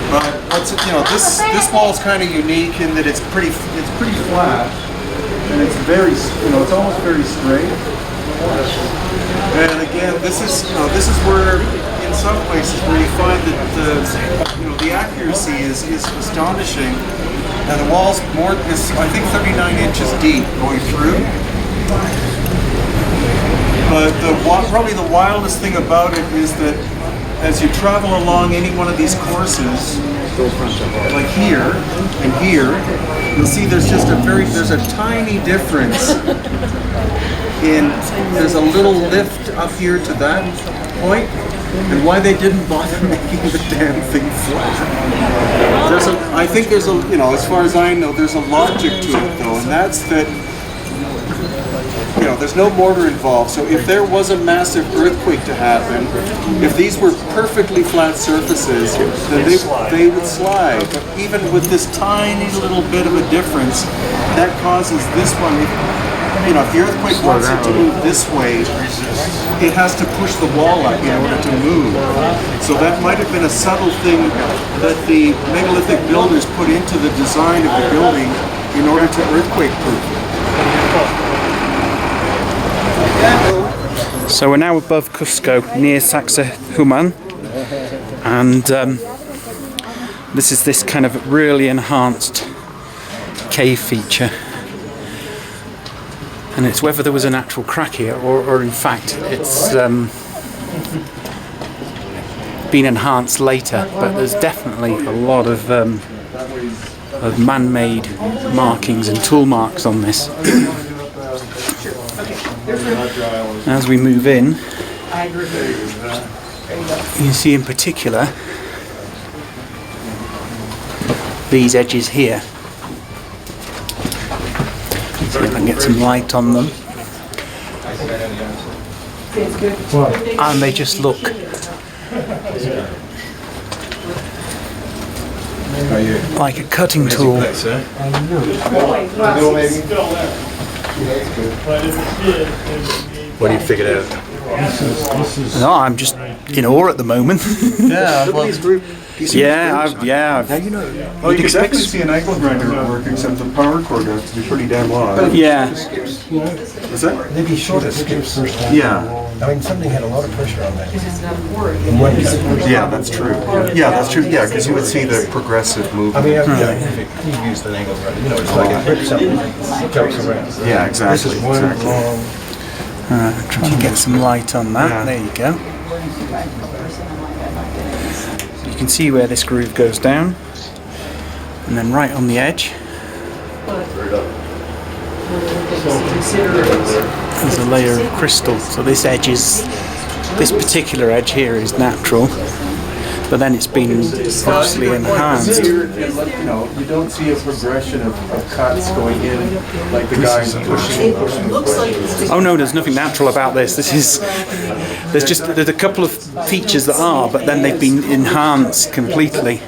But what's this wall is kind of unique in that it's pretty flat, and it's it's almost very straight. And again, this is where in some places where you find that the accuracy is astonishing, and the wall's I think 39 inches deep going through. But probably the wildest thing about it is that as you travel along any one of these courses, like here and here, you'll see there's a tiny difference there's a little lift up here to that point, and why they didn't bother making the damn thing flat. I think there's as far as I know, there's a logic to it though, and that's that there's no mortar involved, so if there was a massive earthquake to happen, if these were perfectly flat surfaces, then they would slide. But even with this tiny little bit of a difference, that causes this one, if the earthquake wants it to move this way, it has to push the wall up in order to move. So that might have been a subtle thing that the megalithic builders put into the design of the building in order to earthquake-proof it. So we're now above Cusco, near Sacsayhuaman, and this is this kind of really enhanced cave feature. And it's whether there was a natural crack here, or in fact it's been enhanced later. But there's definitely a lot of man-made markings and tool marks on this. As we move in, you see in particular these edges here. See if I can get some light on them. And they just look like a cutting tool. What do you figure out? No, I'm just in awe at the moment. Yeah, well, yeah. You can definitely see an angle grinder at work, except the power cord has to be pretty damn long. Yeah. Is that? They'd be short of skips first time. Yeah. I mean, something had a lot of pressure on that. Yeah, that's true. Yeah, that's true. Yeah, because you would see the progressive movement. I mean, you use the angle grinder. It's like it rips something and jumps around. Yeah, exactly. This is one long. Try and get some light on that. Yeah. There you go. You can see where this groove goes down, and then right on the edge there's a layer of crystal. So this particular edge here is natural, but then it's been obviously enhanced. You don't see a progression of cuts going in like the guys pushing. Oh no, there's nothing natural about this. There's a couple of features that are, but then they've been enhanced completely.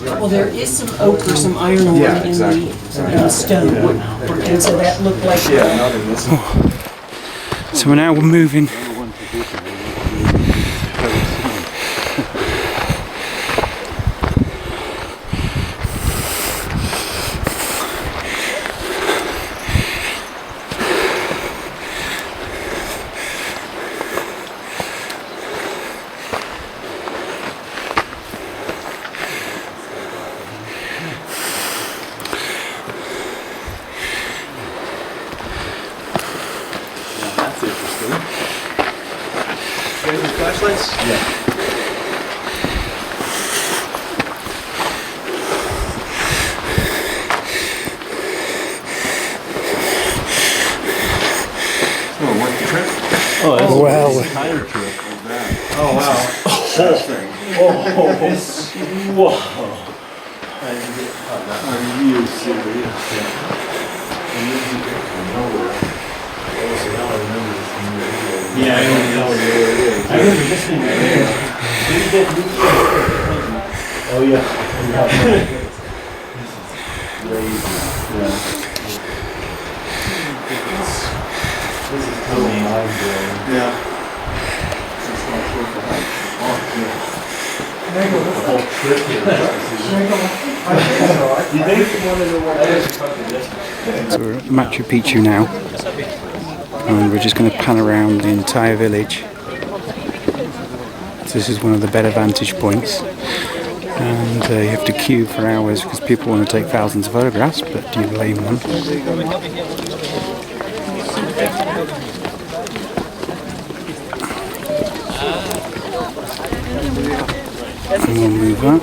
Well, there is some oak or some iron ore in the stone, and so that looked like. Yeah, not in this. So now we're moving. Flashlights? Yeah. Oh, worth the trip? Oh, that's well. Entire trip of that. Oh, wow. Whoa. Are you serious? Yeah, I don't know where it is. I remember this thing right here. Oh, yeah. This is totally mind blowing. Yeah. It's not sure for how. Oh, yeah. So we're at Machu Picchu now, and we're just going to pan around the entire village. So this is one of the better vantage points, and you have to queue for hours because people want to take thousands of photographs, but do you blame them? And we'll move up.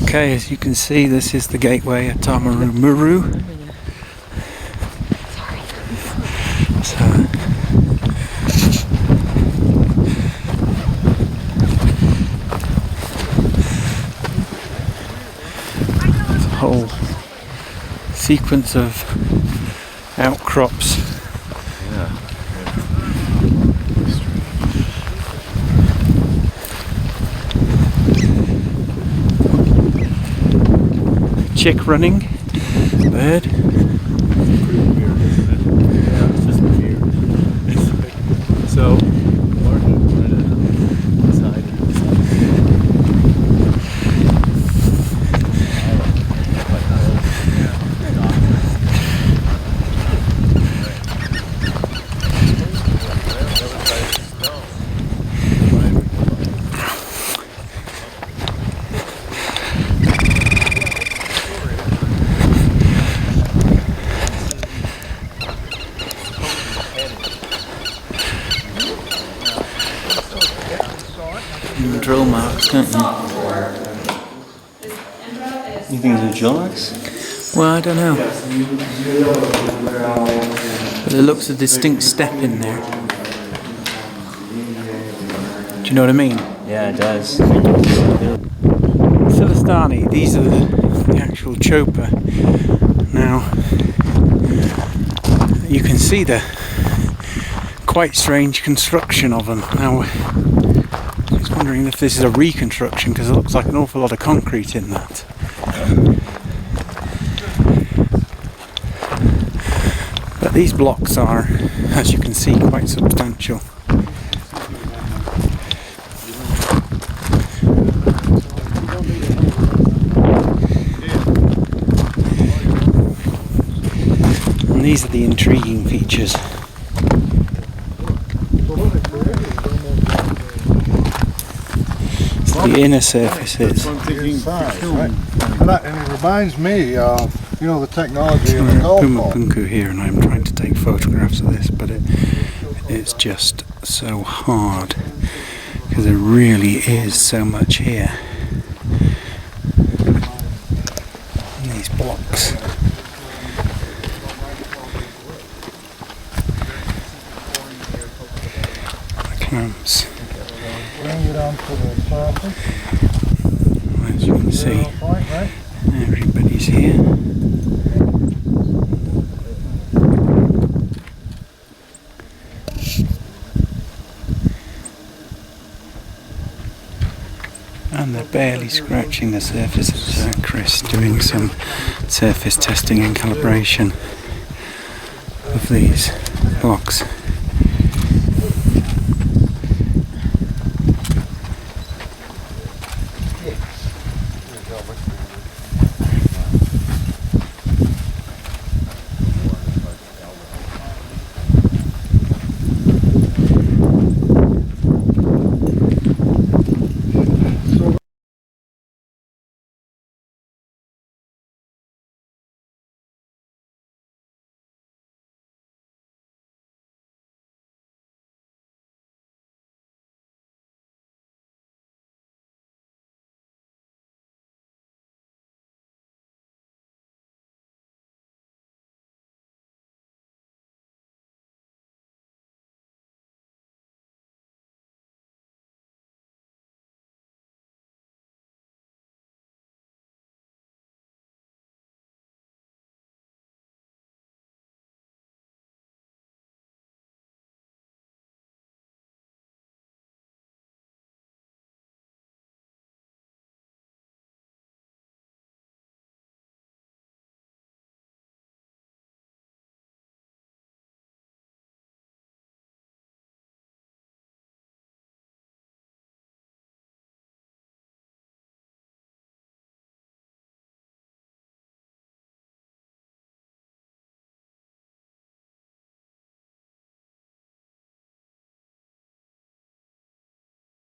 Okay, as you can see, this is the gateway at Muru. So, there's a whole sequence of outcrops. Chick running, bird. So, Drill marks, don't you? You think it's a drill marks? Well, I don't know. But there looks a distinct step in there. Do you know what I mean? Yeah, it does. Silastani, these are the actual chopa. Now, you can see the quite strange construction of them. Now, I was wondering if this is a reconstruction because it looks like an awful lot of concrete in that. But these blocks are, as you can see, quite substantial. And these are the intriguing features. The inner surfaces. And it reminds me of, you know, the technology of the golf ball. Punku here, and I'm trying to take photographs of this, but it's just so hard because there really is so much here. And these blocks. The clamps. Bring it onto the surface. As you can see, Point, right? everybody's here. And they're barely scratching the surface. It's Chris doing some surface testing and calibration of these blocks.